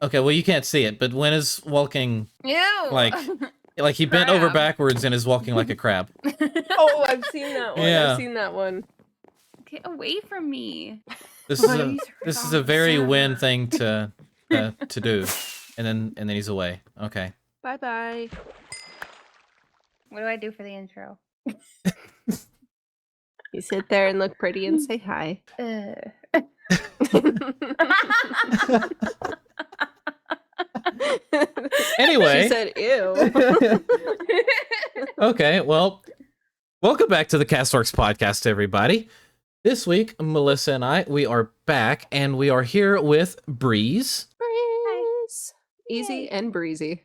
Okay, well, you can't see it, but Win is walking Ew. like he bent over backwards and is walking like a crab. Oh, I've seen that one. Yeah. I've seen that one. Get away from me. This is a very Win thing to do. And then he's away. Okay. Bye-bye. What do I do for the intro? You sit there and look pretty and say hi. Anyway. She said, ew. Okay, well, welcome back to the CastWorks podcast, everybody. This week, Melissa and we are back, and we are here with Breeze. Breeze. Easy and breezy.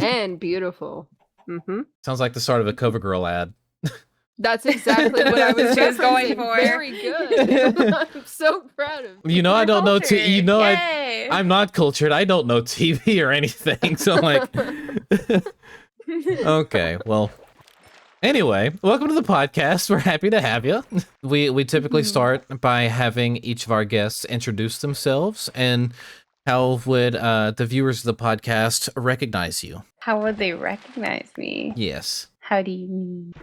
And beautiful. Mm-hmm. Sounds like the start of a CoverGirl ad. That's exactly what I was just going for. Very good. I'm so proud of you. You know, I don't know. Yay. I'm not cultured. I don't know TV or anything. So I'm like, okay, well. Anyway, welcome to the podcast. We're happy to have you. We typically start by having each of our guests introduce themselves, and how would the viewers of the podcast recognize you? How would they recognize me? Yes. How do you mean?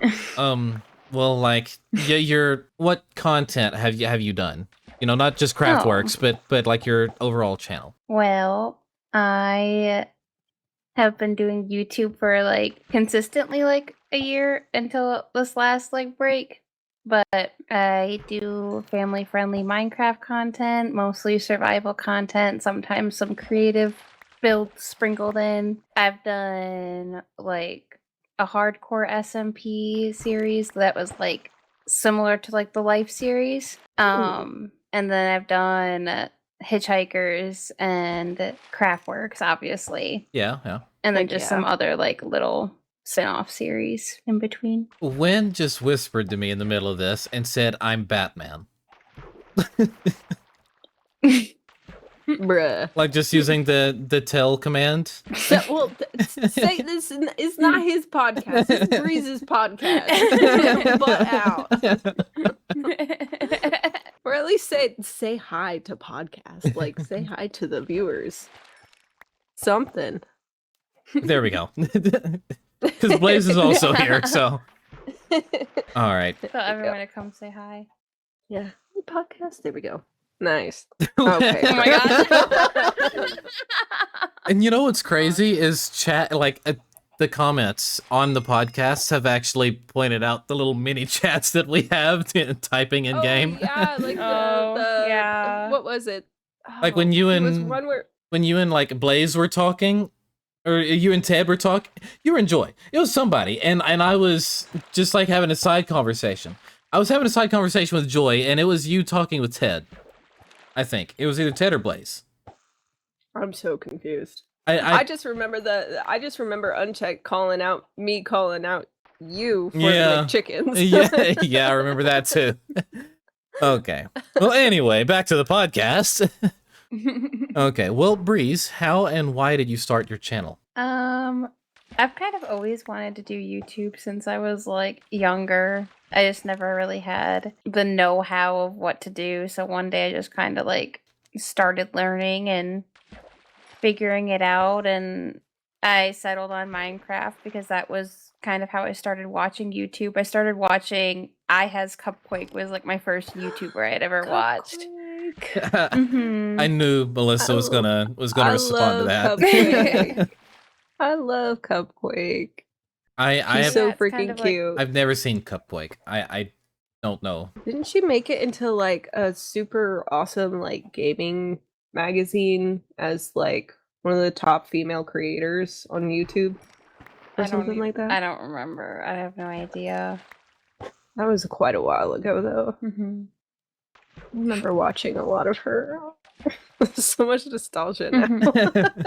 Well, like, yeah, what content have you done? You know, not just CraftWorks, but like your overall channel. Well, I have been doing YouTube for like consistently like a year until this last like break. But I do family-friendly Minecraft content, mostly survival content, sometimes some creative builds sprinkled in. I've done like a hardcore SMP series that was like similar to like the Life series. And then I've done Hitchhikers and CraftWorks, obviously. Yeah. And then just some other like little spin-off series in between. Wynn just whispered to me in the middle of this and said, "I'm Batman." Bruh. Like just using the tell command. Say this is not his podcast. It's Breeze's podcast. Butt out. Or at least say hi to podcast. Like say hi to the viewers. Something. There we go. Because Blaze is also here, so. All right. So everyone to come say hi. Yeah. Podcast. There we go. Nice. Okay. Oh my gosh. And you know what's crazy is chat, like the comments on the podcast have actually pointed out the little mini chats that we have typing in game. Yeah, like yeah. What was it? Like when you and like Blaze were talking, or you and Ted were talking, you were in Joy. It was somebody, and I was just like having a side conversation. I was having a side conversation with Joy, and it was you talking with Ted. I think it was either Ted or Blaze. I'm so confused. I just remember Unchecked calling out you for Yeah. the chickens. yeah, I remember that too. Okay. Well, anyway, back to the podcast. Okay. Well, Breeze, how and why did you start your channel? I've kind of always wanted to do YouTube since I was like younger. I just never really had the know-how of what to do. So one day I just kind of like started learning and figuring it out, and I settled on Minecraft because that was kind of how I started watching YouTube. I started watching Cupquake was like my first YouTuber I'd ever watched. I knew Melissa was gonna respond to that. Cupquake. I love Cupquake. He's so freaking kind of cute. I've never seen Cupquake. I don't know. Didn't she make it into like a super awesome like gaming magazine as like one of the top female creators on YouTube or something like that? I don't remember. I have no idea. That was quite a while ago though. I remember watching a lot of her. So much nostalgia now.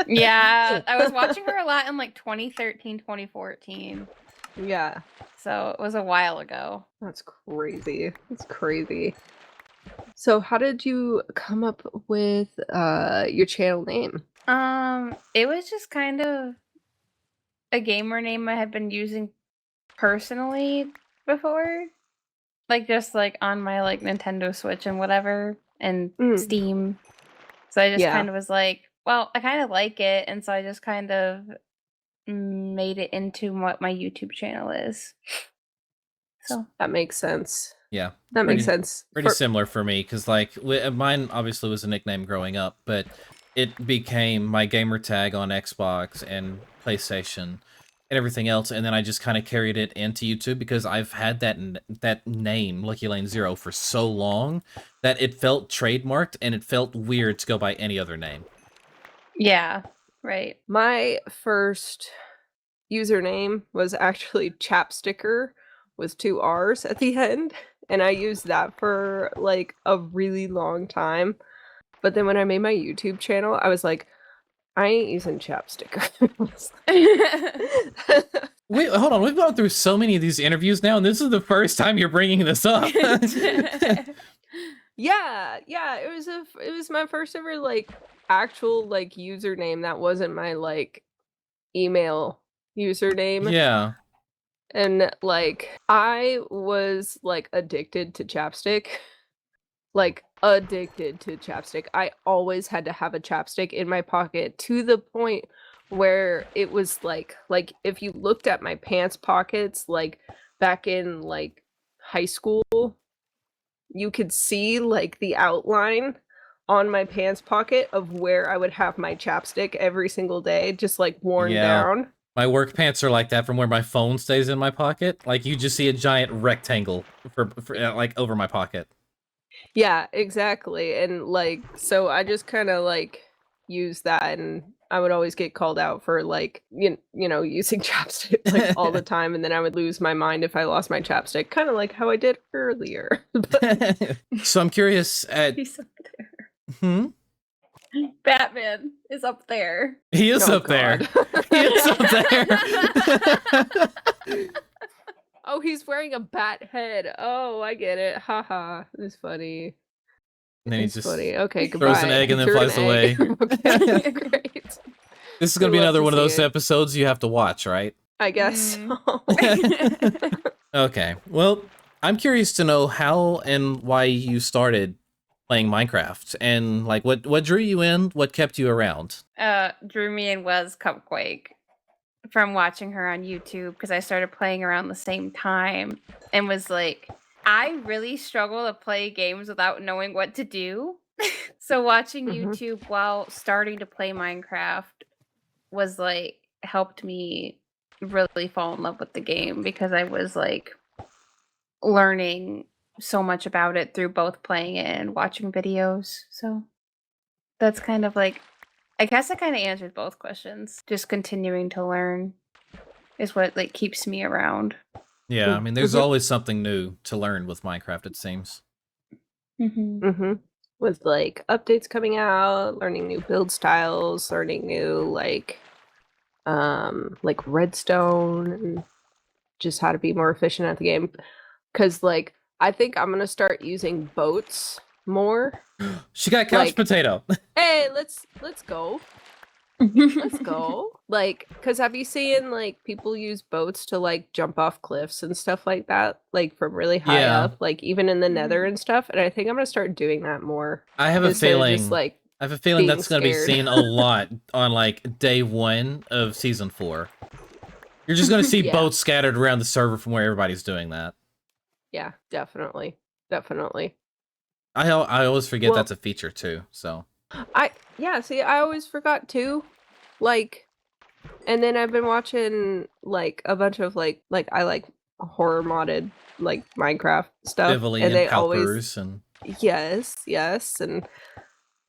Yeah, I was watching her a lot in like 2013, 2014. Yeah. So it was a while ago. That's crazy. That's crazy. So how did you come up with your channel name? It was just kind of a gamer name I had been using personally before. Like just like on my like Nintendo Switch and whatever and Steam. So I just kind of was like, well, I kind of like it, and so I just kind of made it into what my YouTube channel is. So That makes sense. Yeah. That makes sense. Pretty similar for me, because like mine obviously was a nickname growing up, but it became my gamer tag on Xbox and PlayStation and everything else, and then I just kind of carried it into YouTube because I've had that name, Lucky Lane Zero, for so long that it felt trademarked and it felt weird to go by any other name. yeah, right. My first username was actually Chapsticker with 2 R's at the end, and I used that for like a really long time. But then when I made my YouTube channel, I was like, I ain't using Chapsticker. Wait, hold on. We've gone through so many of these interviews now, and this is the first time you're bringing this up. Yeah, it was my first ever like actual like username that wasn't my like email username. Yeah. And like I was like addicted to chapstick. Like addicted to chapstick. I always had to have a chapstick in my pocket to the point where it was like if you looked at my pants pockets like back in like high school, you could see like the outline on my pants pocket of where I would have my chapstick every single day, just like worn down. My work pants are like that from where my phone stays in my pocket. Like you just see a giant rectangle for like over my pocket. Yeah, exactly. And like so I just kind of like use that, and I would always get called out for like you know using chapstick like all the time, and then I would lose my mind if I lost my chapstick, kind of like how I did earlier. So I'm curious at He's up there. Batman is up there. He is up there. He is up there. Oh, he's wearing a bat head. Oh, I get it. Haha. It's funny. And then he just funny. Okay, goodbye. throws an egg and then flies away. Okay, great. This is going to be another one of those episodes you have to watch, right? I guess so. Okay. Well, I'm curious to know how and why you started playing Minecraft, and like what drew you in, what kept you around. Drew me in was Cupquake from watching her on YouTube, because I started playing around the same time and was like, I really struggle to play games without knowing what to do. So watching YouTube while starting to play Minecraft was like helped me really fall in love with the game, because I was like learning so much about it through both playing it and watching videos. So that's kind of like, I guess I kind of answered both questions. Just continuing to learn is what like keeps me around. Yeah, I mean, there's always something new to learn with Minecraft, it seems. With like updates coming out, learning new build styles, learning new like redstone, and just how to be more efficient at the game. Because like I think I'm gonna start using boats more. She got couch potato. Hey, let's go. Let's go. Like, because have you seen like people use boats to like jump off cliffs and stuff like that, like from really high up, like even in the Nether and stuff? And I think I'm gonna start doing that more. I have a feeling. Just, like, I have a feeling that's going to be scared. seen a lot on like day 1 of season 4. You're just going to see boats scattered around the server from where everybody's doing that. Yeah, definitely. I always forget that's a feature too. So I always forgot too. Like, and then I've been watching like a bunch of like I like horror modded like Minecraft stuff, Bivoli and they Palpers always yes, and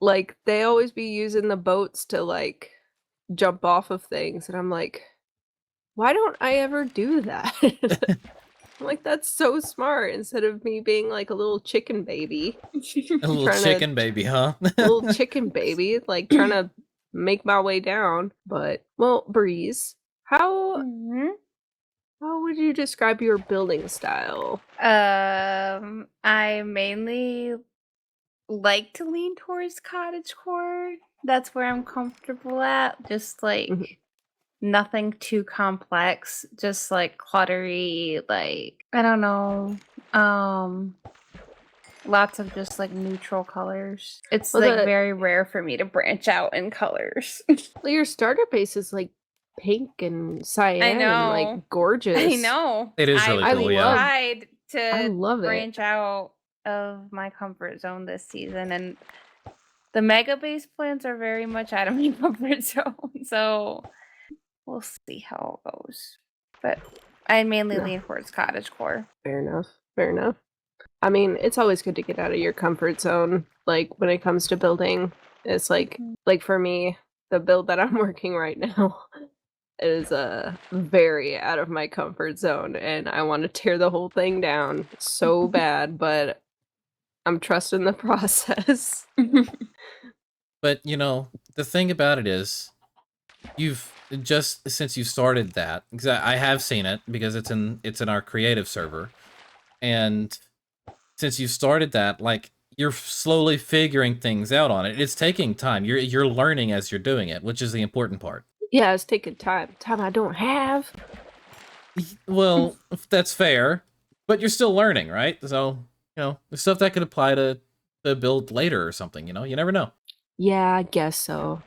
like they always be using the boats to like jump off of things, and I'm like, why don't I ever do that? I'm like, that's so smart, instead of me being like a little chicken baby. A little chicken baby, huh? A little chicken baby, like trying to make my way down. But well, Breeze, how would you describe your building style? I mainly like to lean towards cottagecore. That's where I'm comfortable at. Just like nothing too complex, just like cluttery, like I don't know. lots of just like neutral colors. It's Well, like very rare for me to branch out in colors. Well, your starter base is like pink and cyan and know. like gorgeous. I know. It is really I cool, really yeah. tried I to love it. branch out of my comfort zone this season, and the mega base plans are very much out of my comfort zone. So we'll see how it goes. But I mainly Yeah. lean towards cottagecore. Fair enough. Fair enough. I mean, it's always good to get out of your comfort zone. Like when it comes to building, it's like for me, the build that I'm working right now is very out of my comfort zone, and I want to tear the whole thing down so bad, but I'm trusting the process. But you know, the thing about it is, you've just since you started that, because I have seen it because it's in our creative server, and since you started that, like you're slowly figuring things out on it. It's taking time. You're learning as you're doing it, which is the important part. Yeah, it's taking time I don't have. Well, that's fair, but you're still learning, right? So you know, the stuff that could apply to the build later or something. You know, you never know. Yeah, I guess so.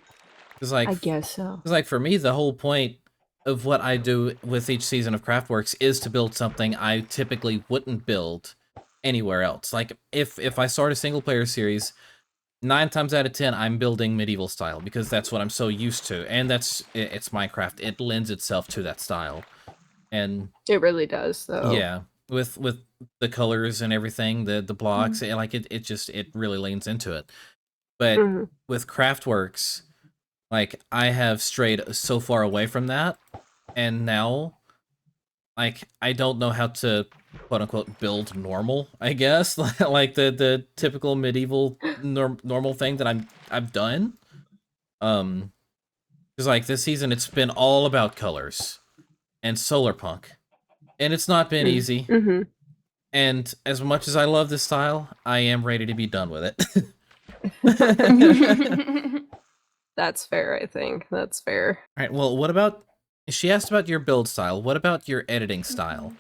It's like I guess so. It's like for me, the whole point of what I do with each season of CraftWorks is to build something I typically wouldn't build anywhere else. Like if I start a single player series, 9 times out of 10 I'm building medieval style because that's what I'm so used to, and it's Minecraft. It lends itself to that style, and It really does, though. yeah, with the colors and everything, the blocks, like it really leans into it. But with CraftWorks, like, I have strayed so far away from that, and now, like, I don't know how to, quote-unquote, build normal, I guess, like the typical medieval normal thing that I've done. Because, like, this season, it's been all about colors and solar punk, and it's not been easy. And as much as I love this style, I am ready to be done with it. That's fair, I think. That's fair. All right, well, what about... She asked about your build style. What about your editing style?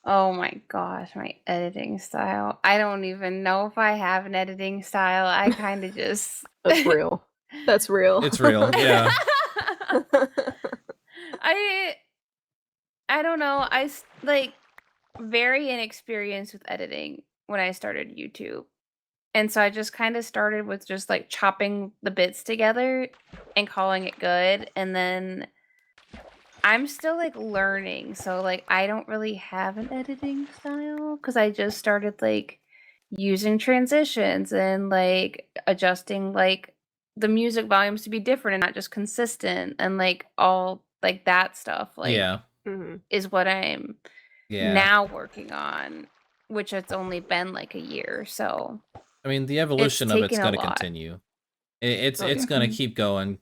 Oh my gosh, my editing style. I don't even know if I have an editing style. I kind of just... That's real. That's real. It's real, yeah. I don't know. like very inexperienced with editing when I started YouTube. And so I just kind of started with just like chopping the bits together and calling it good. And then I'm still like learning. So like I don't really have an editing style because I just started like using transitions and like adjusting like the music volumes to be different and not just consistent and like all like that stuff like Yeah. is what I'm now working on, which it's only been like a year. So I mean, the evolution of it's taken a going to lot. continue. It's going to keep going.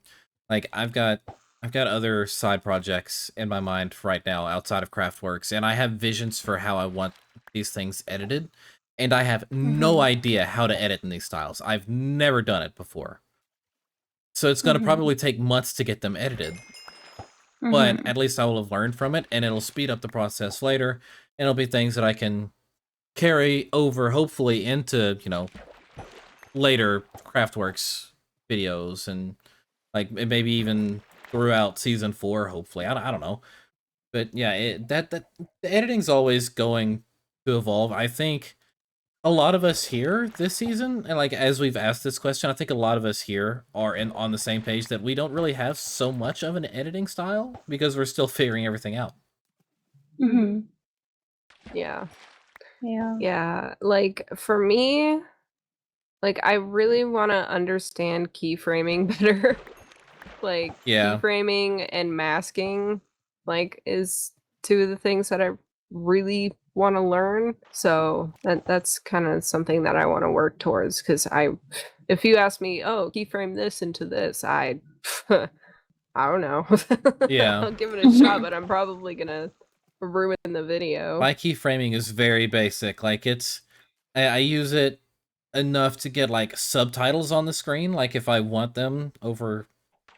Like, I've got other side projects in my mind right now outside of CraftWorks, and I have visions for how I want these things edited, and I have no idea how to edit in these styles. I've never done it before. So it's going to probably take months to get them edited. But at least I will have learned from it, and it'll speed up the process later, and it'll be things that I can carry over, hopefully, into, you know, later CraftWorks videos, and like maybe even throughout season 4, hopefully. I don't know, but yeah, the editing's always going to evolve. I think a lot of us here this season, and like as we've asked this question, I think a lot of us here are on the same page that we don't really have so much of an editing style because we're still figuring everything out. Yeah, like for me, like I really want to understand keyframing better. Like keyframing and masking like is 2 of the things that I really want to learn. So that's kind of something that I want to work towards, because if you ask me, oh, keyframe this into this, I don't know. Yeah. I'll give it a shot, but I'm probably gonna ruin the video. My keyframing is very basic. Like I use it enough to get like subtitles on the screen, like if I want them over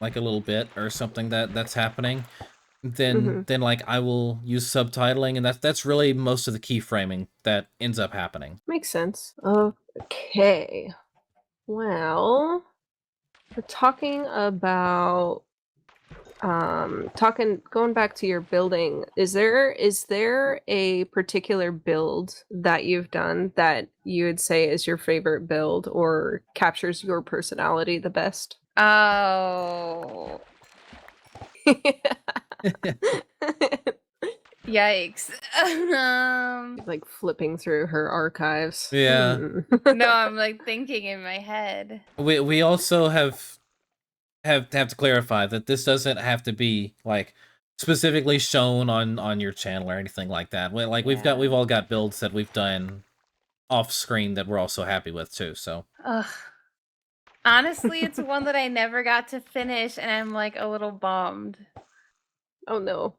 like a little bit or something that's happening, then like I will use subtitling, and that's really most of the keyframing that ends up happening. Makes sense. Okay. Well, we're talking about going back to your building. Is there a particular build that you've done that you would say is your favorite build or captures your personality the best? Oh, yikes. Like flipping through her archives. Yeah. No, I'm like thinking in my head. We also have to clarify that this doesn't have to be like specifically shown on your channel or anything like that. We've all got builds that we've done off screen that we're also happy with too. So Ugh. Honestly, it's one that I never got to finish, and I'm like a little bummed. Oh no.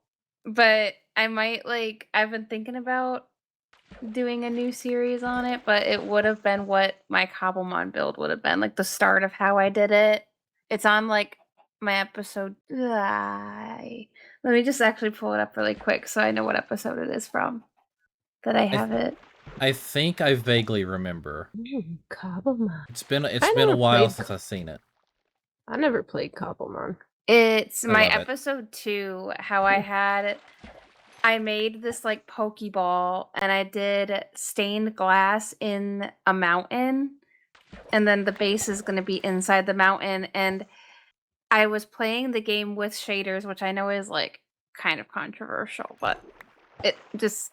But I might I've been thinking about doing a new series on it, but it would have been what my Cobblemon build would have been, like the start of how I did it. It's on like my episode. Let me just actually pull it up really quick so I know what episode it is from. That I have it. I think I vaguely remember. Cobblemon. It's been a while since I've seen it. I never played Cobblemon. It's my love it. episode 2, how I made this like Pokeball and I did stained glass in a mountain, and then the base is going to be inside the mountain, and I was playing the game with shaders, which I know is like kind of controversial, but it just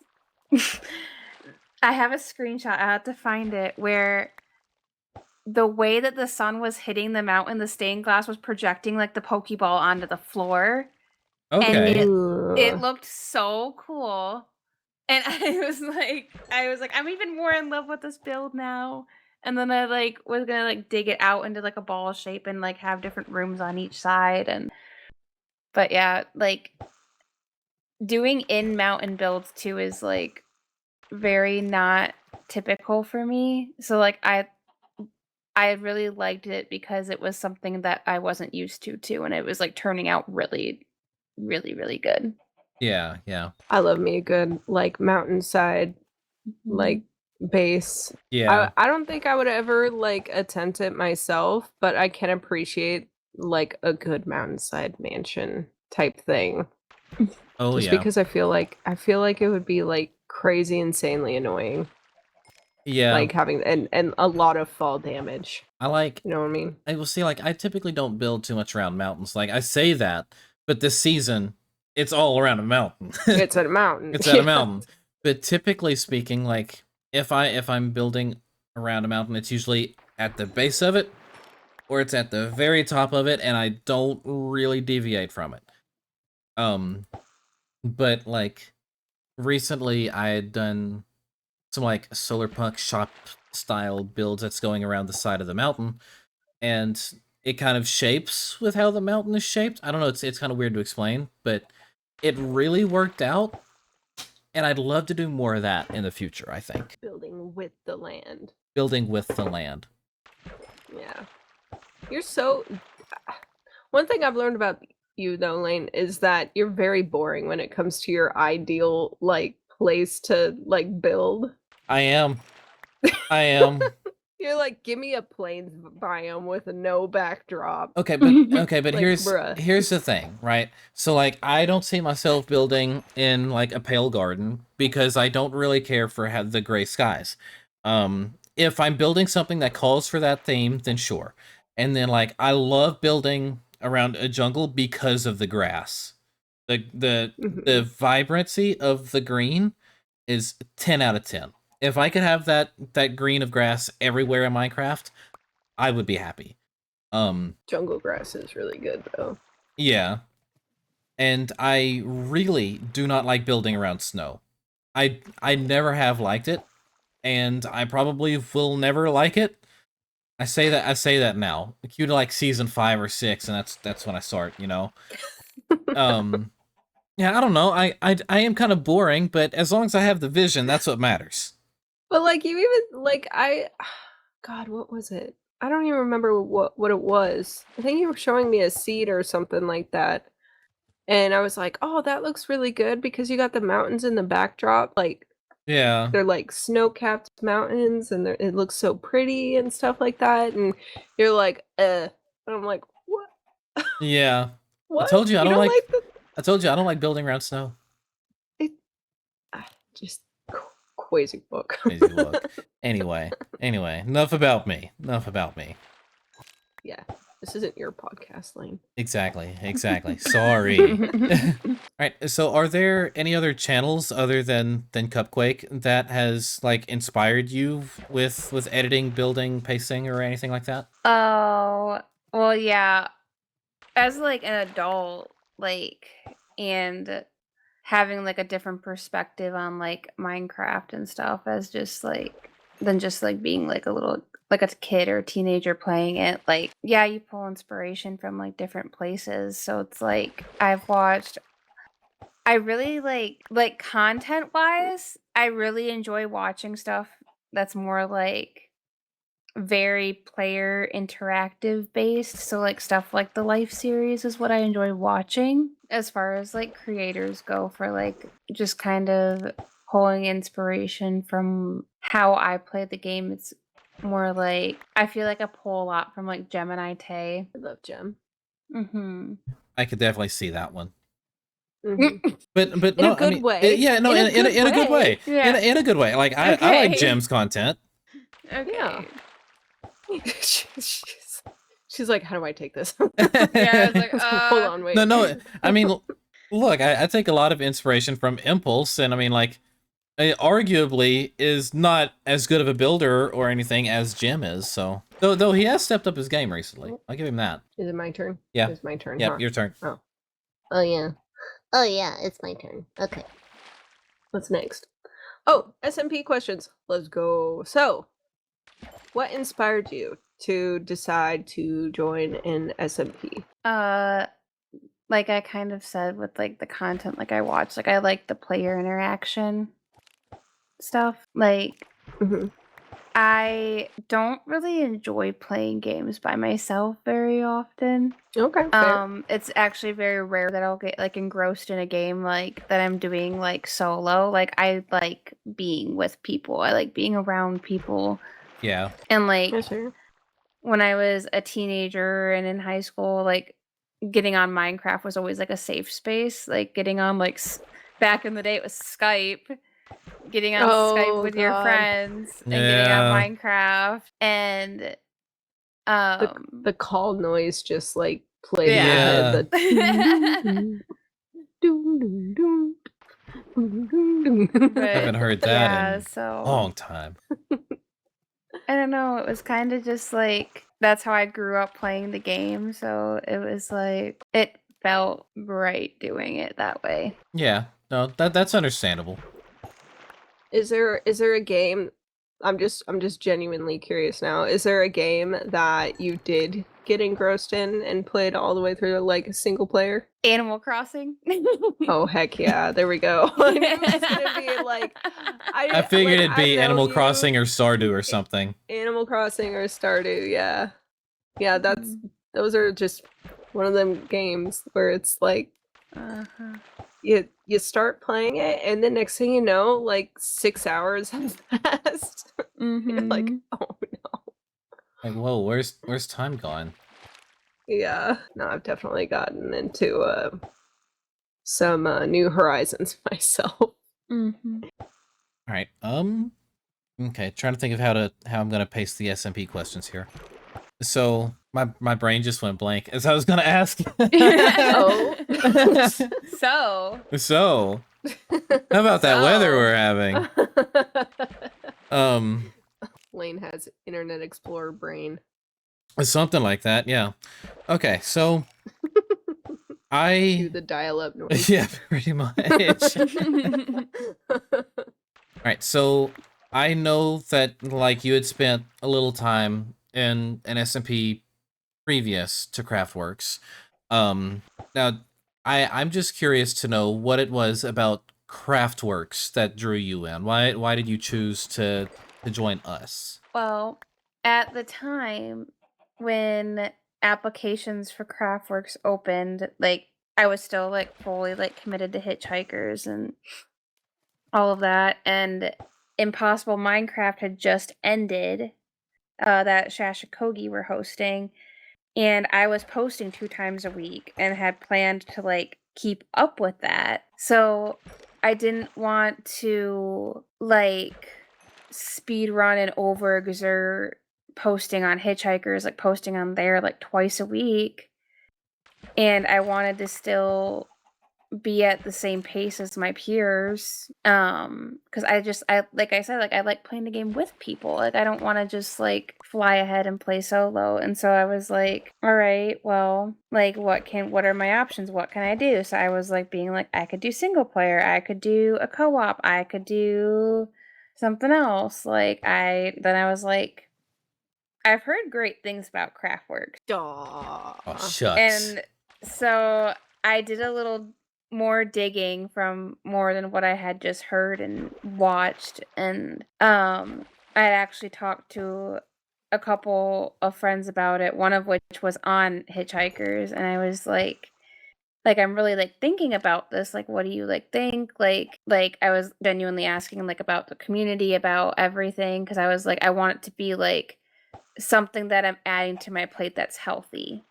I have a screenshot, I have to find it, where the way that the sun was hitting the mountain, the stained glass was projecting like the Pokeball onto the floor. Okay. And it looked so cool. And I was like, I'm even more in love with this build now. And then I was gonna dig it out into like a ball shape and like have different rooms on each side. But yeah, like doing in mountain builds too is like very not typical for me. So like I really liked it because it was something that I wasn't used to too, and it was like turning out really, really, really good. Yeah. I love me a good like mountainside like base. Yeah. I don't think I would ever like attempt it myself, but I can appreciate like a good mountainside mansion type thing. Oh Just yeah. because I feel like it would be like crazy insanely annoying. Yeah. Like having and a lot of fall damage. I like. You know what I mean? I will see. Like I typically don't build too much around mountains. Like I say that, but this season it's all around a mountain. It's at a mountain. It's at a mountain. But typically speaking, like if I'm building around a mountain, it's usually at the base of it, or it's at the very top of it, and I don't really deviate from it. But like recently I had done some like solar punk shop style builds that's going around the side of the mountain, and it kind of shapes with how the mountain is shaped. I don't know, it's kind of weird to explain, but it really worked out, and I'd love to do more of that in the future, I think. Building with the land. Building with the land. Yeah. You're so... One thing I've learned about you, though, Lane, is that you're very boring when it comes to your ideal, like, place to, like, build. I am. You're like, give me a plains biome with no backdrop. Okay, but Like, here's bruh. the thing, right? So like I don't see myself building in like a pale garden because I don't really care for the gray skies. If I'm building something that calls for that theme, then sure. And then like I love building around a jungle because of the grass. The vibrancy of the green is 10 out of 10. If I could have that green of grass everywhere in Minecraft, I would be happy. Jungle grass is really good, though. Yeah. And I really do not like building around snow. I never have liked it, and I probably will never like it. I say that now. Cue to like season 5 or 6, and that's when I start, you know. Yeah, I don't know. I am kind of boring, but as long as I have the vision, that's what matters. But like you even like God, what was it? I don't even remember what it was. I think you were showing me a seed or something like that. And I was like, "Oh, that looks really good because you got the mountains in the backdrop." Like Yeah. They're like snow-capped mountains, and it looks so pretty and stuff like that. And you're like, And I'm like, what? Yeah. What? I told you I You don't like. the I told you I don't like building around snow. just crazy book. Crazy look. Anyway, enough about me. Yeah, this isn't your podcast, Lane. Exactly. Sorry. All right. So, are there any other channels other than Cupquake that has like inspired you with editing, building, pacing, or anything like that? Oh, well, yeah. As like an adult, like, and having like a different perspective on like Minecraft and stuff as just like than just like being like a little like a kid or a teenager playing it. Like, yeah, you pull inspiration from like different places. So it's like I really like content wise, I really enjoy watching stuff that's more like very player interactive based. So like stuff like the Life series is what I enjoy watching as far as like creators go for like just kind of pulling inspiration from how I play the game. It's more like I feel like I pull a lot from like Gemini Tay. I love Gem. Mm-hmm. I could definitely see that one. Mm-hmm. But In no, a good I mean, way. yeah, no, in a good way. Yeah. In a good way. Like I like Okay. Jim's content. Okay. Yeah. she's like, how do I take this? Yeah, I was like, Hold on, wait. No. I mean, look, I take a lot of inspiration from Impulse, and I mean, like, arguably is not as good of a builder or anything as Jim is. So, though he has stepped up his game recently, I'll give him that. Is it my turn? Yeah. It's my turn. Yep, Huh? your turn. Oh yeah. Oh yeah, it's my turn. Okay. What's next? Oh, SMP questions. Let's go. So, what inspired you to decide to join an SMP? Like I kind of said with like the content like I watch, like I like the player interaction stuff. Like Mhm. I don't really enjoy playing games by myself very often. Okay. Fair. It's actually very rare that I'll get like engrossed in a game like that I'm doing like solo. Like I like being with people. I like being around people. Yeah. And like Yes, sir. when I was a teenager and in high school, like getting on Minecraft was always like a safe space. Like getting on like back in the day it was Skype. Getting on Skype with your God. friends and getting Yeah. on Minecraft and The call noise just like played Yeah. in my head. But, I haven't heard that in so a long time. I don't know, it was kind of just like that's how I grew up playing the game, so it was like it felt right doing it that way. Yeah. No, that's understandable. Is there a game? I'm just genuinely curious now. Is there a game that you did get engrossed in and played all the way through like a single player? Animal Crossing. Oh heck yeah! There we go. I knew it was gonna be like I figured like, it'd be I've known Animal you- Crossing or Stardew or something. Animal Crossing or Stardew. Yeah, yeah. Those are just one of them games where it's like Uh-huh. you start playing it and the next thing you know, like 6 hours have passed. You're like, Mhm. oh no. Like, whoa, where's time gone? Yeah, no, I've definitely gotten into some New Horizons myself. Mhm. All right. Okay, trying to think of how I'm gonna paste the SMP questions here. So my brain just went blank as I was gonna ask. Oh. So How about that weather So. we're having? Lane has Internet Explorer brain. Something like that, yeah. Okay, so Do I the dial-up noise. yeah, pretty much. All right, so I know that like you had spent a little time in an SMP previous to CraftWorks. Now I'm just curious to know what it was about CraftWorks that drew you in. Why did you choose to join us? well, at the time when applications for CraftWorks opened, like I was still like fully like committed to Hitchhikers and all of that, and Impossible Minecraft had just ended, that Shashakogi were hosting, and I was posting 2 times a week and had planned to, like, keep up with that. So, I didn't want to, like, speed run and overexert posting on Hitchhikers, like, posting on there, like, twice a week, and I wanted to still be at the same pace as my peers, because I like I said, like, I like playing the game with people, like, I don't wanna just, like, fly ahead and play solo, and so I was like, "Alright, well, like, what are my options? What can I do?" So I was, like, being like, "I could do single player, I could do a co-op, I could do something else," then I was like, "I've heard great things about CraftWorks." Oh, Aw. shucks. And so I did a little more digging from more than what I had just heard and watched, and I had actually talked to a couple of friends about it, one of which was on Hitchhikers, and I was like I'm really like thinking about this, like what do you like think? Like I was genuinely asking like about the community, about everything, because I was like I want it to be like something that I'm adding to my plate that's healthy,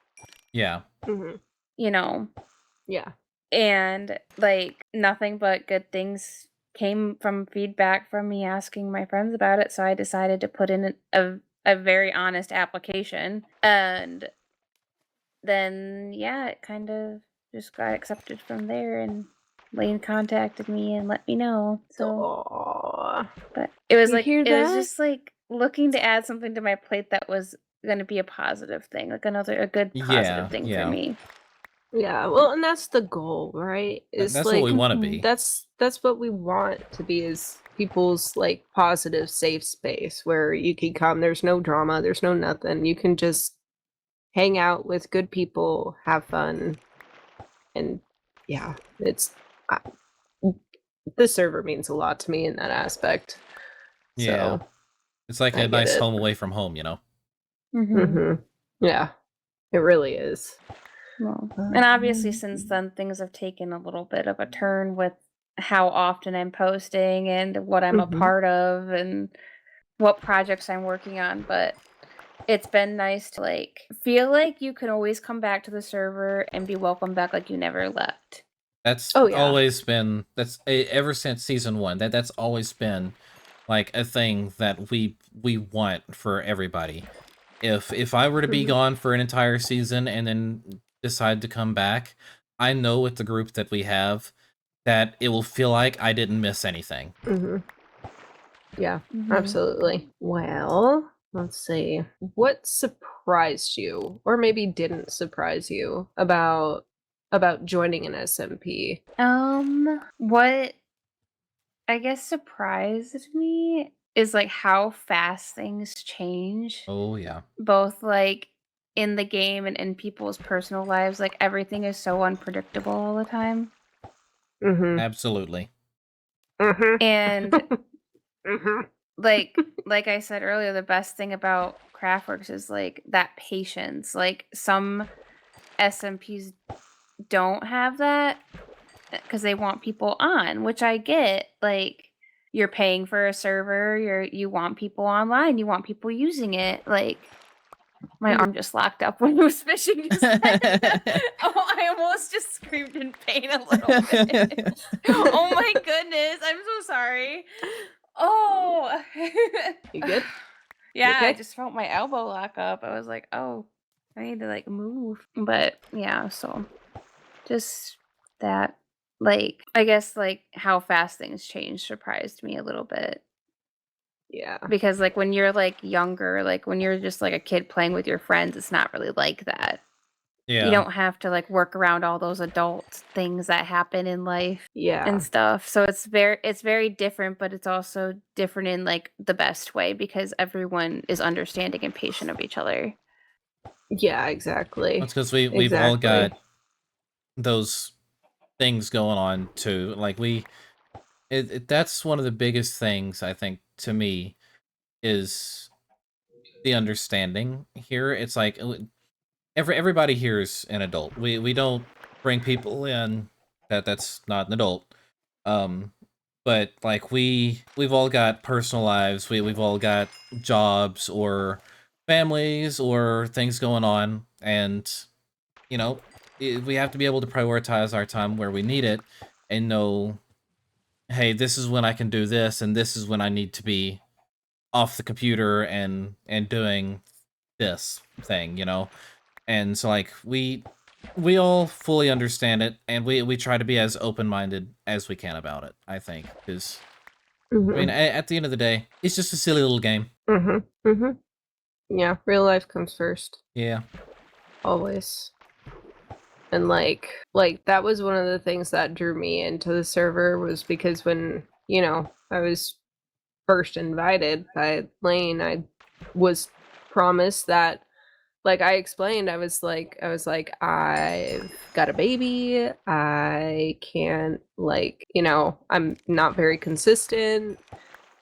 Yeah. Mhm. you know? Yeah. And like nothing but good things came from feedback from me asking my friends about it, so I decided to put in a very honest application, and then yeah, it kind of just got accepted from there, and Lane contacted me and let me know. So, Aw. but it was You like hear it was that? just like looking to add something to my plate that was going to be a positive thing, like a good positive Yeah, thing for yeah. me. Yeah, well, and that's the goal, right? It's That's what we like want to Mhm. be. that's what we want to be is people's like positive safe space where you can come, there's no drama, there's no nothing. You can just hang out with good people, have fun, and yeah, it's I, the server means a lot to me in that aspect. Yeah. So, It's like I a get nice it. home away from home, you know? Mhm. Mhm. Yeah. It really is. Well, and obviously since then things have taken a little bit of a turn with how often I'm posting and what I'm a Mhm. part of and what projects I'm working on, but it's been nice to like feel like you can always come back to the server and be welcome back like you never left. That's Oh, yeah. always been ever since season 1. That's always been like a thing that we want for everybody. If I were to be Mhm. gone for an entire season and then decide to come back, I know with the group that we have that it will feel like I didn't miss anything. Mhm. Yeah, Mhm. absolutely. Well, let's see. What surprised you or maybe didn't surprise you about joining an SMP? What I guess surprised me is like how fast things change, Oh yeah. both like in the game and in people's personal lives. Like everything is so unpredictable all the time. Mhm. Absolutely. Mhm. And Mhm. like I said earlier, the best thing about CraftWorks is like that patience. Like some SMPs don't have that because they want people on, which I get. Like you're paying for a server, you want people online, you want people using it. Like my arm just locked up when I was fishing just then. Oh, I almost just screamed in pain a little bit. Oh my goodness, I'm so sorry. Oh. You good? Yeah, I okay? just felt my elbow lock up. I was like, "Oh, I need to like move." But yeah, so just that like I guess like how fast things change surprised me a little bit. Yeah. Because like when you're like younger, like when you're just like a kid playing with your friends, it's not really like that. You Yeah. don't have to like work around all those adult things that happen in life Yeah. and stuff. So it's very different, but it's also different in like the best way because everyone is understanding and patient of each other. Yeah, exactly. That's because we've all got those things going on too. Like that's one of the biggest things I think to me is the understanding here. It's like everybody here is an adult. We don't bring people in that's not an adult. Um but like we've all got personal lives. We've all got jobs or families or things going on, and you know, we have to be able to prioritize our time where we need it and know, hey, this is when I can do this, and this is when I need to be off the computer and doing this thing, you know? And so like we all fully understand it, and we try to be as open-minded as we can about it, I think, because I mean, at the end of the day, it's just a silly little game. Yeah, real life comes first. Yeah. Always. And like that was one of the things that drew me into the server, was because when, you know, I was first invited by Lane, I was promised that, like I explained, I was like, I've got a baby, I can't, like, you know, I'm not very consistent.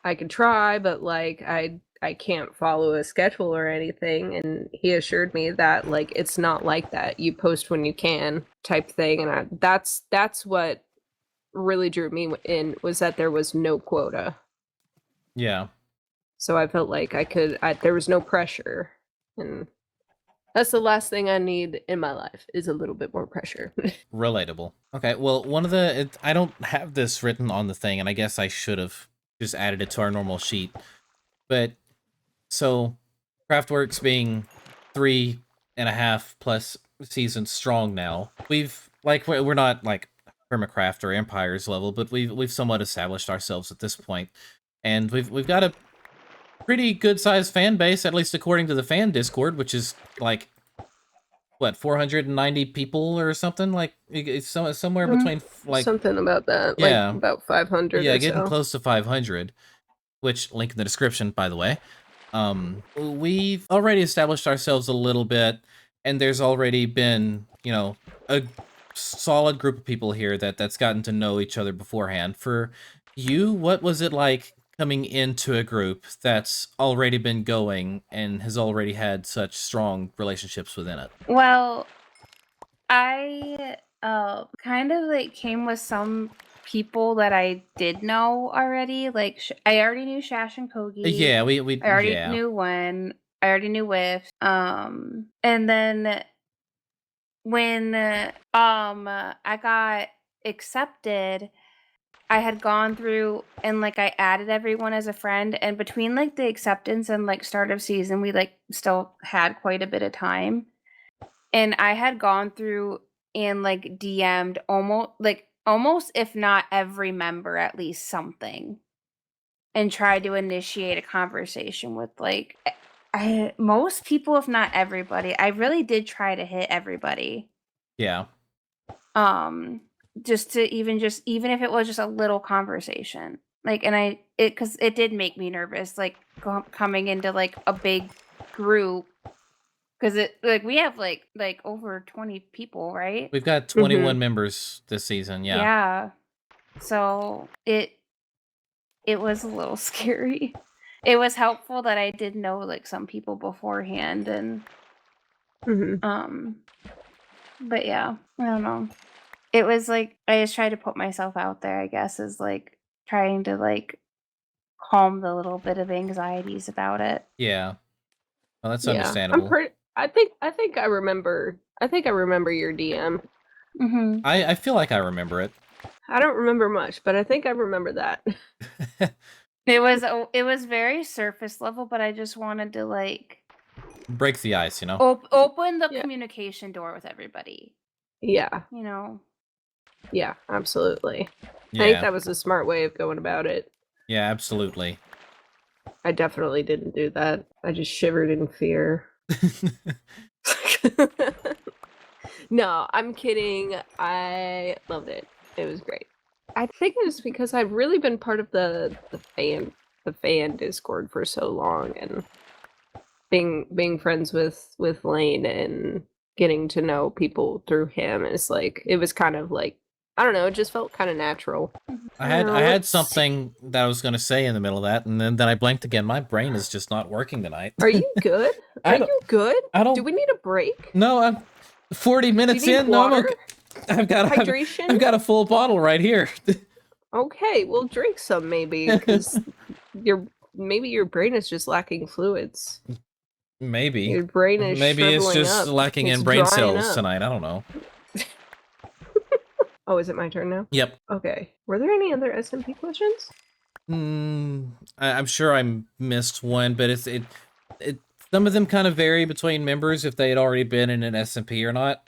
I can try, but like I can't follow a schedule or anything. And he assured me that like it's not like that. You post when you can, type thing. And that's what really drew me in, was that there was no quota. Yeah. So I felt like there was no pressure, and that's the last thing I need in my life, is a little bit more pressure. Relatable. Okay, well, one of the I don't have this written on the thing, and I guess I should have just added it to our normal sheet. But so CraftWorks being 3.5 plus seasons strong now, we're not like Permacraft or Empires level, but we've somewhat established ourselves at this point, and we've got a pretty good sized fan base, at least according to the fan Discord, which is like what, 490 people or something, like it's somewhere between like something about that. Yeah. Like about 500. Yeah, or getting so. close to 500, which link in the description, by the way. We've already established ourselves a little bit, and there's already been, you know, a solid group of people here that's gotten to know each other beforehand. For you, what was it like coming into a group that's already been going and has already had such strong relationships within it? Well, I kind of like came with some people that I did know already. Like I already knew Shash and Kogi. Yeah, we I already yeah. knew one. I already knew Whiff. And then when I got accepted, I had gone through and like I added everyone as a friend, and between like the acceptance and like start of season, we like still had quite a bit of time. And I had gone through and like DM'd almost if not every member at least something, and tried to initiate a conversation with like most people, if not everybody. I really did try to hit everybody. Yeah. Just to even if it was just a little conversation. Like, and because it did make me nervous, like coming into like a big group, because it like we have like over 20 people, right? We've got 21 members this season. Yeah. Yeah. So it was a little scary. It was helpful that I did know like some people beforehand, and but yeah, I don't know. It was like I just tried to put myself out there, I guess, as like trying to like calm the little bit of anxieties about it. Yeah. Well, that's understandable. I think I remember your DM. I feel like I remember it. I don't remember much, but I think I remember that. It was very surface level, but I just wanted to like break the ice, you know. Open the communication door with everybody. Yeah. You know. Yeah, absolutely. Yeah. I think that was a smart way of going about it. Yeah, absolutely. I definitely didn't do that. I just shivered in fear. No, I'm kidding. I loved it. It was great. I think it was because I've really been part of the fan Discord for so long, and being friends with Lane and getting to know people through him is like, it was kind of like, I don't know, it just felt kind of natural. I had something that I was going to say in the middle of that, and then I blanked again. My brain is just not working tonight. Are you good? Are you good? Do we need a break? No, I'm 40 minutes in. No, I'm okay. I've got hydration. I've got a full bottle right here. Okay, well, drink some maybe, because maybe your brain is just lacking fluids. Maybe. Your brain is Maybe it's shriveling just up. lacking It's in brain drying cells up. tonight. I don't know. Oh, is it my turn now? Yep. Okay. Were there any other SMP questions? I'm sure I missed one, but it some of them kind of vary between members if they had already been in an SMP or not.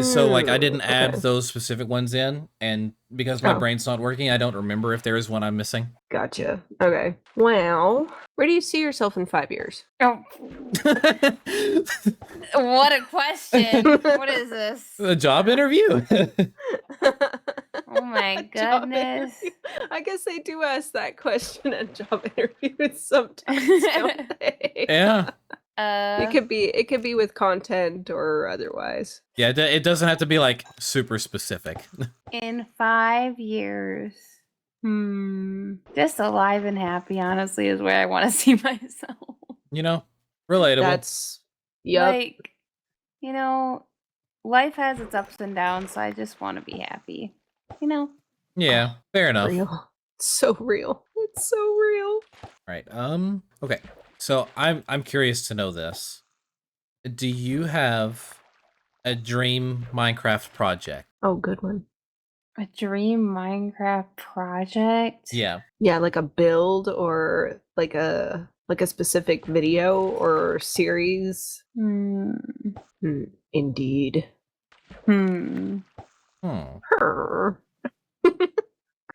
So like I didn't add okay. those specific ones in, and because my brain's not working, I don't remember if there is one I'm missing. Gotcha. Okay. Well, where do you see yourself in 5 years? Oh, what a question! What is this? A job interview. Oh my Job goodness! interview. I guess they do ask that question at job interviews sometimes, don't they? Yeah. It could be with content or otherwise. Yeah, it doesn't have to be like super specific. In 5 years, just alive and happy. Honestly, is where I want to see myself. You know, relatable. That's yep. Like, you know, life has its ups and downs, so I just want to be happy. You know. Yeah, fair enough. Real. It's so real. It's so real. Right. Okay. So I'm curious to know this. Do you have a dream Minecraft project? Oh, good one. A dream Minecraft project? Yeah. Yeah, like a build or like a specific video or series. Indeed.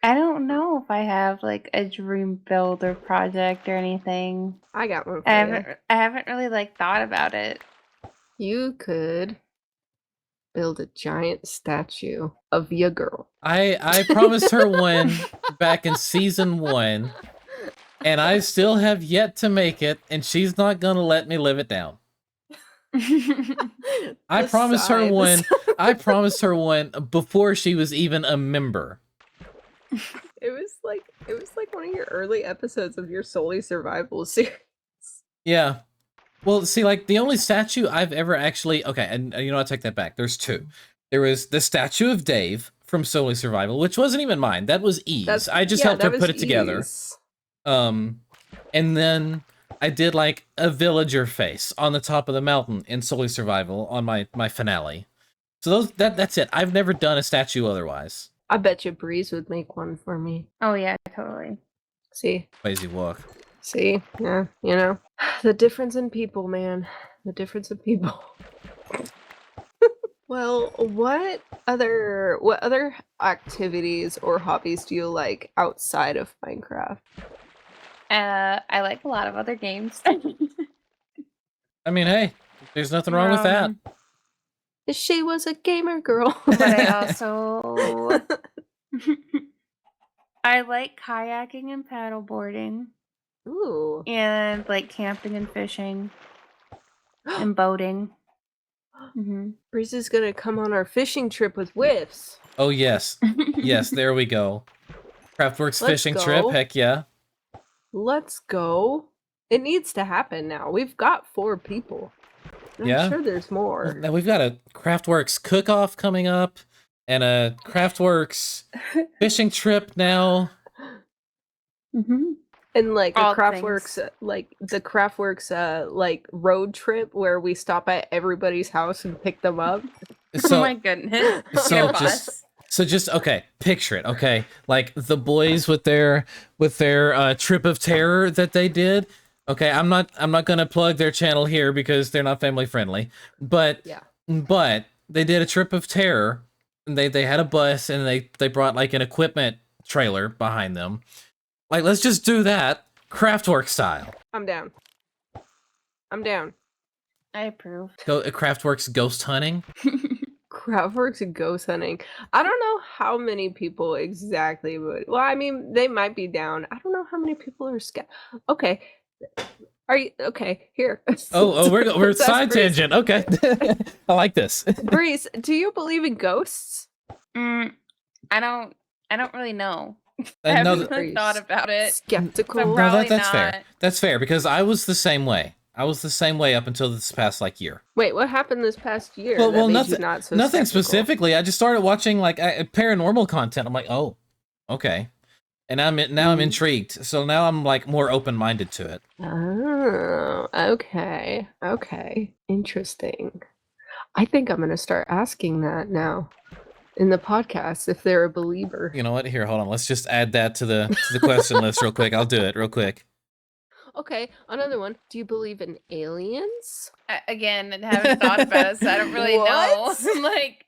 I don't know if I have like a dream build or project or anything. I got one for I haven't really like thought about it. You could build a giant statue of your girl. I promised her one back in season 1, and I still have yet to make it, and she's not gonna let me live it down. I promised her one. I promised her one before she was even a member. It was like one of your early episodes of your solely survival series. Yeah. Well, see, like the only statue I've ever actually and you know, I take that back. There's 2. There was the statue of Dave from Solely Survival, which wasn't even mine. That was Ease. I just helped her put it together. And then I did like a villager face on the top of the mountain in Solely Survival on my finale. So that's it. I've never done a statue otherwise. I bet you Breeze would make one for me. Oh yeah, totally. See? Lazy walk. See? Yeah, you know. The difference in people, man. The difference in people. Well, what other activities or hobbies do you like outside of Minecraft? I like a lot of other games. I mean, hey, there's nothing wrong with that. She was a gamer girl. But I also I like kayaking and paddleboarding. Ooh. And like camping and fishing and boating. Breeze is gonna come on our fishing trip with Whiffs. Oh yes. Yes, there we go. CraftWorks fishing trip, heck yeah. Let's go. It needs to happen now. We've got 4 people. I'm sure there's more. Now we've got a CraftWorks cook-off coming up and a CraftWorks fishing trip now. And like a CraftWorks, like the CraftWorks, like road trip where we stop at everybody's house and pick them up. So, oh my goodness! So just okay, picture it. Okay, like the boys with their trip of terror that they did. Okay, I'm not gonna plug their channel here because they're not family friendly. But they did a trip of terror. And they had a bus and they brought like an equipment trailer behind them. Like, let's just do that CraftWorks style. I'm down. I approve. Go CraftWorks ghost hunting. CraftWorks ghost hunting. I don't know how many people exactly would. Well, I mean, they might be down. I don't know how many people are scared. Okay. Are you okay? Here. We're side tangent. Okay. I like this. Breeze, do you believe in ghosts? I don't really know. I haven't really thought about it. Skeptical. So that's not. fair. That's fair because I was the same way. I was the same way up until this past like year. Wait, what happened this past year? Well, nothing specifically. I just started watching like paranormal content. I'm like, oh, Okay. And now I'm intrigued. So now I'm like more open-minded to it. Oh, okay. Okay. Interesting. I think I'm gonna start asking that now in the podcast if they're a believer. You know what? Here, hold on. Let's just add that to the question list real quick. I'll do it real quick. Okay, another one. Do you believe in aliens? Again, I haven't thought about it, so I don't really know. What? Like,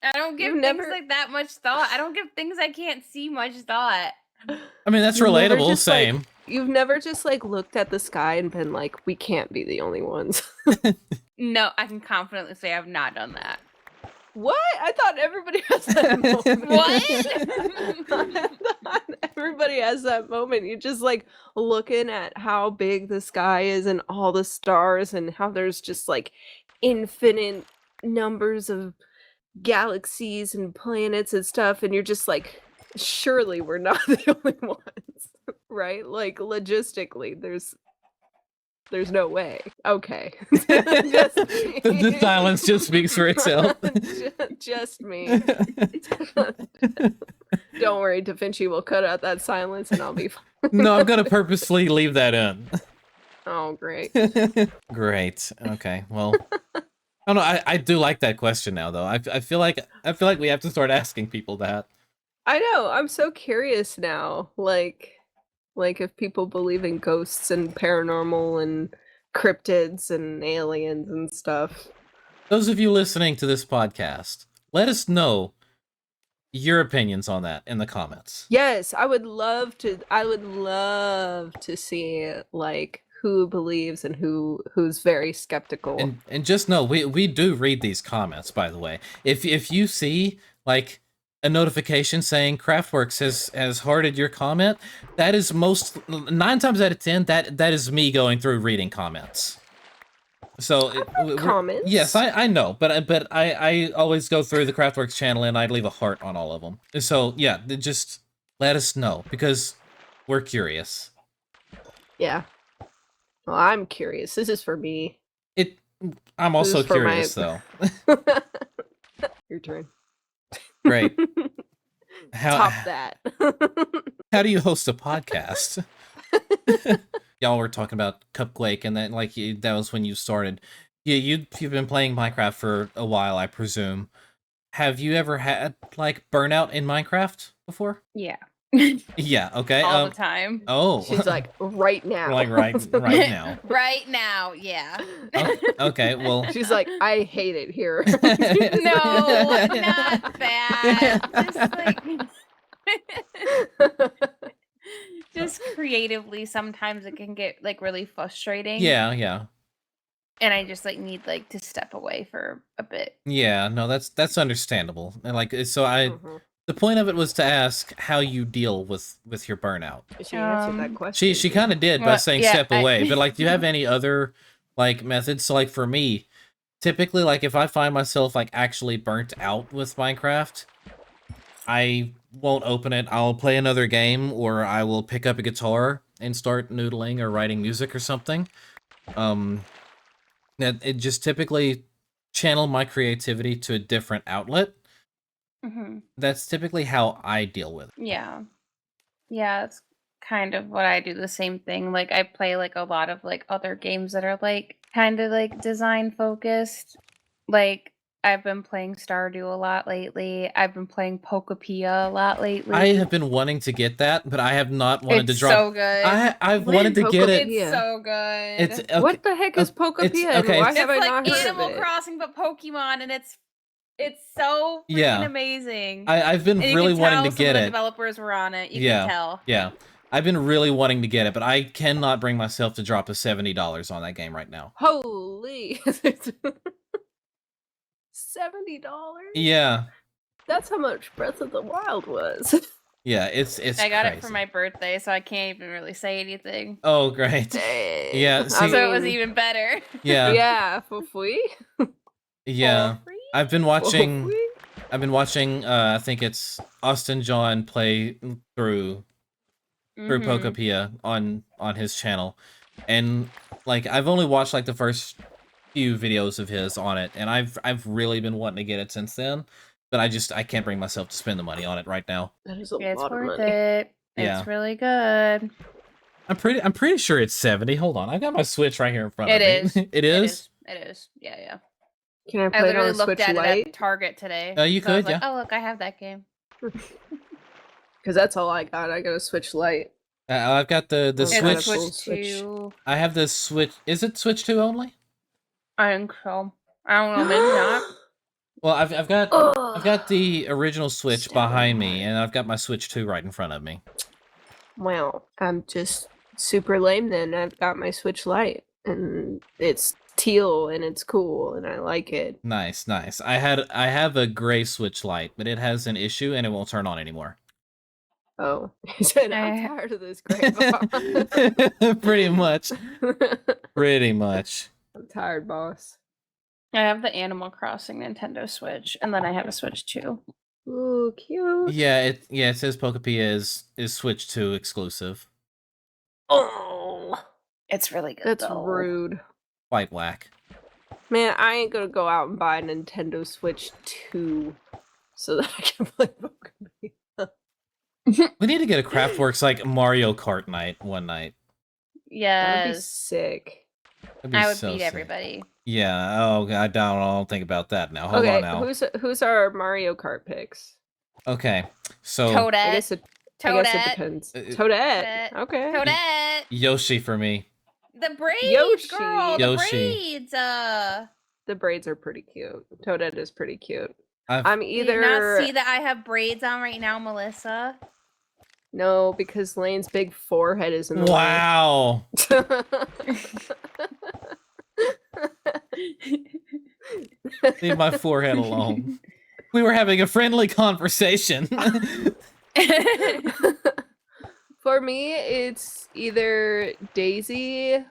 I don't give You've things never- like that much thought. I don't give things I can't see much thought. I mean, that's You've never relatable. just, like- Same. You've never just like looked at the sky and been like, we can't be the only ones. No, I can confidently say I've not done that. What? I thought everybody has that moment. What? I thought everybody has that moment. You're just like looking at how big the sky is and all the stars and how there's just like infinite numbers of galaxies and planets and stuff, and you're just like, surely we're not the only ones, right? Like logistically, there's no way. Okay. Just me. The silence just speaks for itself. Just me. Don't worry, Da Vinci will cut out that silence and I'll be fine. No, I'm gonna purposely leave that in. Oh, great. Great. Okay. Well, I don't know. I do like that question now, though. I feel like we have to start asking people that. I know. I'm so curious now. Like if people believe in ghosts and paranormal and cryptids and aliens and stuff. Those of you listening to this podcast, let us know your opinions on that in the comments. Yes, I would love to see like who believes and who's very skeptical. And just know we do read these comments, by the way. If you see like a notification saying CraftWorks has hearted your comment, that is 9 times out of 10 that is me going through reading comments. So comments. Yes, I know, but I always go through the CraftWorks channel and I leave a heart on all of them. So yeah, just let us know because we're curious. Yeah. Well, I'm curious. This is for me. I'm This also is for my- curious though. Your turn. Great. Top that. How do you host a podcast? Y'all were talking about Cupquake, and then like that was when you started. Yeah, you've been playing Minecraft for a while, I presume. Have you ever had like burnout in Minecraft before? Yeah. Yeah. Okay. All the time. Oh. She's like, right now. Like right now. Right now, yeah. Oh, okay. Well. She's like, I hate it here. No, not that. Just creatively, sometimes it can get like really frustrating. Yeah. And I just like need like to step away for a bit. Yeah. No, that's understandable. And like, so Mhm. the point of it was to ask how you deal with your burnout. She answered that question. She kind of did by Well, saying yeah, step away, but like, do you have any other like methods? So like for me, typically like if I find myself like actually burnt out with Minecraft, I won't open it. I'll play another game, or I will pick up a guitar and start noodling or writing music or something. That it just typically channel my creativity to a different outlet. Mm-hmm. That's typically how I deal with it. Yeah. Yeah, it's kind of what I do, the same thing. Like I play like a lot of like other games that are like kind of like design focused. Like I've been playing Stardew a lot lately. I've been playing Pokopia a lot lately. I have been wanting to get that, but I have not wanted It's to drop. so good. I've What wanted is to get it. Pokopia? It's so good. It's okay. What the heck is Pokopia? it's- And okay, why it's- have I It's not like heard Animal of it? Crossing but Pokemon, and it's so freaking Yeah. amazing. I've been And you really can wanting tell to some get of the it. developers were on it. You Yeah. can tell. Yeah, I've been really wanting to get it, but I cannot bring myself to drop a $70 on that game right now. Holy. $70? Yeah, That's how much Breath of the Wild was. yeah, it's I got it for crazy. my birthday, so I can't even really say anything. Oh, great. Yeah, I see- So it was mean, even better. Yeah, yeah, for free. yeah. For free? I've been For watching. free? I've been watching. I think it's Austin John play through Mhm. Pokopia on his channel, and like I've only watched like the first few videos of his on it, and I've really been wanting to get it since then. but I can't bring myself to spend the money on it right now. That is a It's lot of worth money. it. Yeah. It's really good. I'm pretty sure it's 70. Hold on, I got my Switch right here in front of me. It is. It is. It is. Yeah. Can I I play it on literally a looked Switch at it Lite? at Target today. You so I was could, like, oh look, I have that game. Because that's all I got. I got a Switch Lite. I've got the It's Switch. a full Switch Switch. 2. I have the Switch. Is it Switch 2 only? I think so. I don't know, maybe not. Well, I've got the original Switch behind me, and I've got my Switch 2 right in front of me. Well, I'm just super lame then. I've got my Switch Lite, and it's teal, and it's cool, and I like it. Nice. I have a gray Switch Lite, but it has an issue, and it won't turn on anymore. Oh, he said, I'm tired of this gray boss. Pretty much. I'm tired, boss. I have the Animal Crossing Nintendo Switch, and then I have a Switch 2. Ooh, cute. Yeah, it says Pokepia is Switch 2 exclusive. Oh, It's really good. that's though. rude. Quite whack. Man, I ain't gonna go out and buy a Nintendo Switch 2 so that I can play Pokemon. We need to get a CraftWorks like Mario Kart night one night. That would be Yes. sick. That'd be I would so beat sick. everybody. Yeah. Oh, I don't think about that now. Hold on now. Who's our Mario Kart picks? Okay. So I Toadette. guess it depends. Toadette. Okay. Toadette. Yoshi for me. The braids, Yoshi. girl. The Yoshi. braids. The braids are pretty cute. Toadette is pretty cute. I've- I'm Do you either not see that I have braids on right now, Melissa? no, because Lane's big forehead is in the Wow. way. Leave my forehead alone. We were having a friendly conversation. For me, it's either Daisy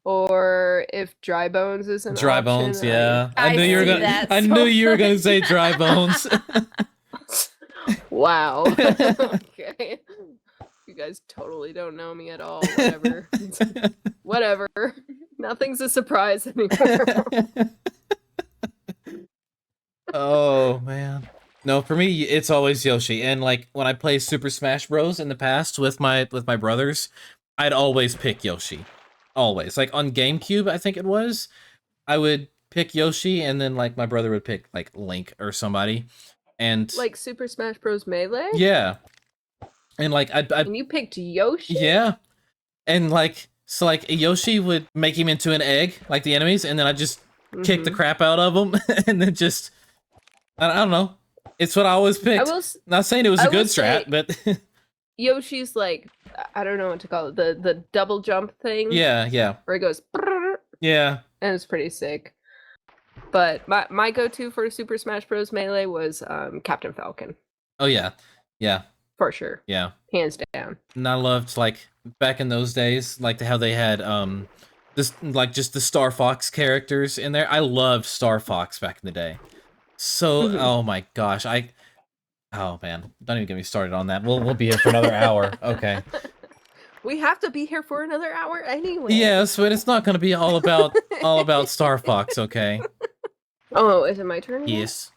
or if Dry Bones is an Dry option, bones, yeah. I I knew you were see gonna. that I so knew you were gonna say dry bones. Wow. Okay. You guys totally don't know me at all. Whatever. Whatever. Nothing's a surprise anymore. Oh man. No, for me it's always Yoshi. And like when I play Super Smash Bros in the past with my brothers, I'd always pick Yoshi. Always. Like on GameCube, I think it was, I would pick Yoshi and then like my brother would pick like Link or somebody. And Like Super Smash Bros. Melee? yeah. And like I And you picked Yoshi? yeah. And like so like Yoshi would make him into an egg, like the enemies, and then I just kick the crap out of him and then just I don't know. It's what I always picked. Not saying it was a good strat, but Yoshi's like, I don't know what to call it, the double jump thing. yeah. Where it goes, Yeah. and it's pretty sick. But my go-to for Super Smash Bros. Melee was Captain Falcon. Oh yeah. Yeah. For sure. Yeah. Hands down. And I loved like back in those days, like how they had this like just the Star Fox characters in there. I loved Star Fox back in the day. So oh my gosh, oh man, don't even get me started on that. We'll be here for another hour. Okay. We have to be here for another hour anyway. Yes, but it's not going to be all about Star Fox, okay? Oh, is it my turn? Again? Yes,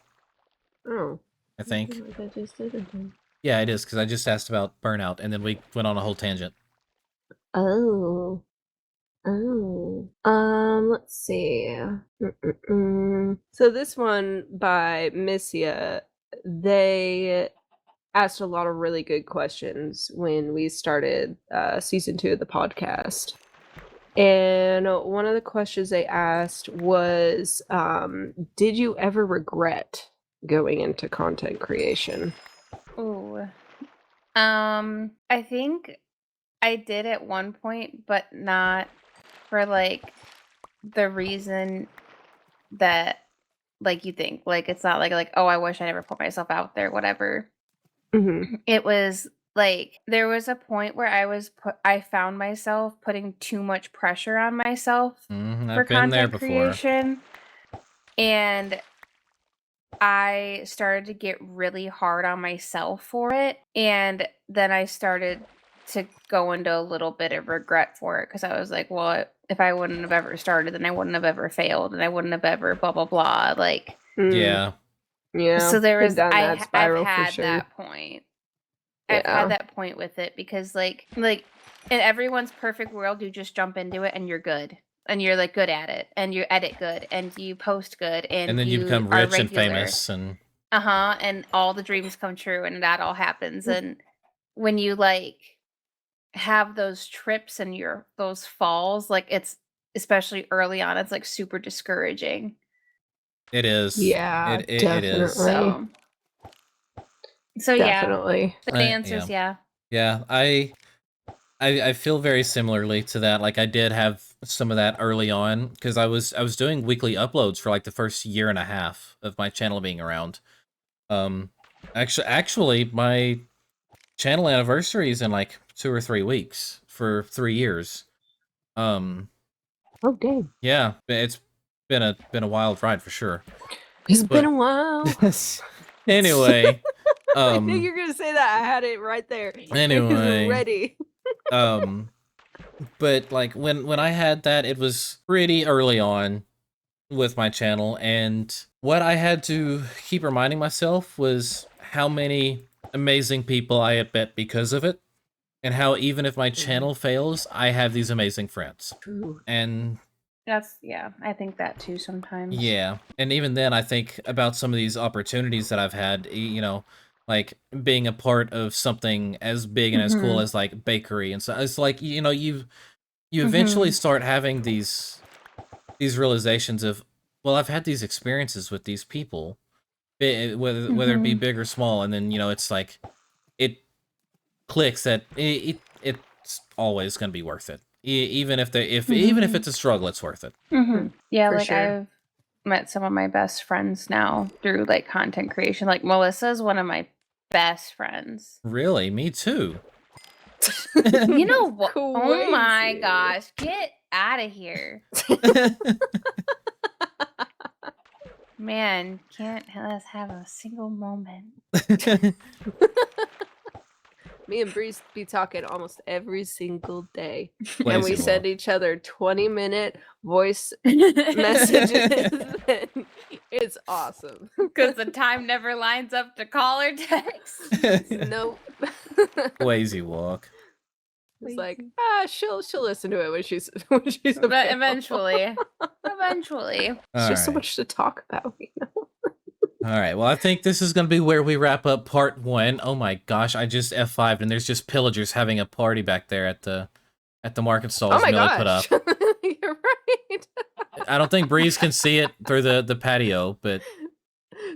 Oh. I think. Like I just did it then. Yeah, it is because I just asked about Burnout, and then we went on a whole tangent. Oh. Let's see. So this one by Missia, they asked a lot of really good questions when we started season 2 of the podcast. And one of the questions they asked was, did you ever regret going into content creation? Ooh. I think I did at one point, but not for like the reason that like you think. Like it's not like oh, I wish I never put myself out there, whatever. Mm-hmm. It was like there was a point where I found myself putting too much pressure on myself for I've been there content before. creation, and I started to get really hard on myself for it, and then I started to go into a little bit of regret for it because I was like, well, if I wouldn't have ever started, then I wouldn't have ever failed, and I wouldn't have ever blah blah blah. Like, Yeah. Yeah. So there been was down that I've spiral for had sure. that point. I've Yeah. had that point with it because like in everyone's perfect world, you just jump into it and you're good. And you're like good at it, and you edit good, and you post good, and then you become are rich and regular. famous, and and all the dreams come true, and that all happens. And when you like have those trips and those falls, like it's especially early on, it's like super discouraging. it is. Yeah, It is. definitely. So yeah, Definitely. the answers, yeah. Yeah, I feel very similarly to that. Like I did have some of that early on because I was doing weekly uploads for like the first year and a half of my channel being around. Actually, my channel anniversary is in like 2 or 3 weeks for 3 years. Oh dang. Yeah, it's been a wild ride for sure. It's been a while. Anyway, I knew you were gonna say that. I had it right there. Anyway, ready. But like when I had that, it was pretty early on with my channel, and what I had to keep reminding myself was how many amazing people I had met because of it, and how even if my channel fails, I have these amazing friends. And That's I think that too sometimes. yeah, and even then, I think about some of these opportunities that I've had, you know, like being a part of something as big and as cool as like bakery, and so it's like, you know, you eventually start having these realizations of, well, I've had these experiences with these people, whether it be big or small, and then, you know, it's like it clicks that it's always going to be worth it. Even if even if it's a struggle, it's worth it. Yeah, For like sure. I've met some of my best friends now through like content creation. Like Melissa's one of my best friends. Really, me too. You know what? Crazy. Oh my gosh, get out of here. Man, can't let us have a single moment. Me and Breeze be talking almost every single day. And Lazy we send love. each other 20-minute voice messages. And it's awesome. Because the time never lines up to call or text. Nope. Lazy walk. It's like, she'll listen to it when she's But available. eventually. There's just so much to talk about, you know? All right, well, I think this is going to be where we wrap up part 1. Oh my gosh, I just F5'd and there's just pillagers having a party back there at the market stalls Millie put up. You're right. I don't think Breeze can see it through the patio, but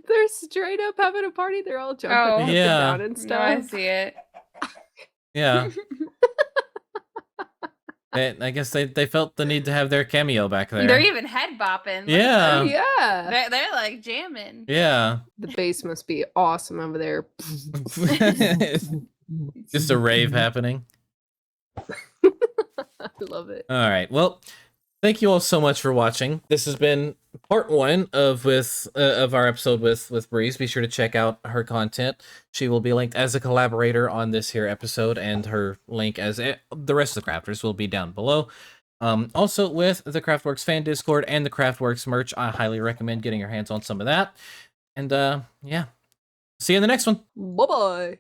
they're straight up having a party. They're all jumping up and down and stuff. No, I see it. Yeah. I guess they felt the need to have their cameo back there. They're even head bopping. Yeah. Yeah. They're like jamming. Yeah. The bass must be awesome over there. Just a rave happening. I love it. All right. Well, thank you all so much for watching. This has been part 1 of our episode with Breeze. Be sure to check out her content. She will be linked as a collaborator on this here episode, and her link as the rest of the crafters will be down below. Also, with the CraftWorks fan Discord and the CraftWorks merch, I highly recommend getting your hands on some of that. And yeah, see you in the next one. Bye-bye.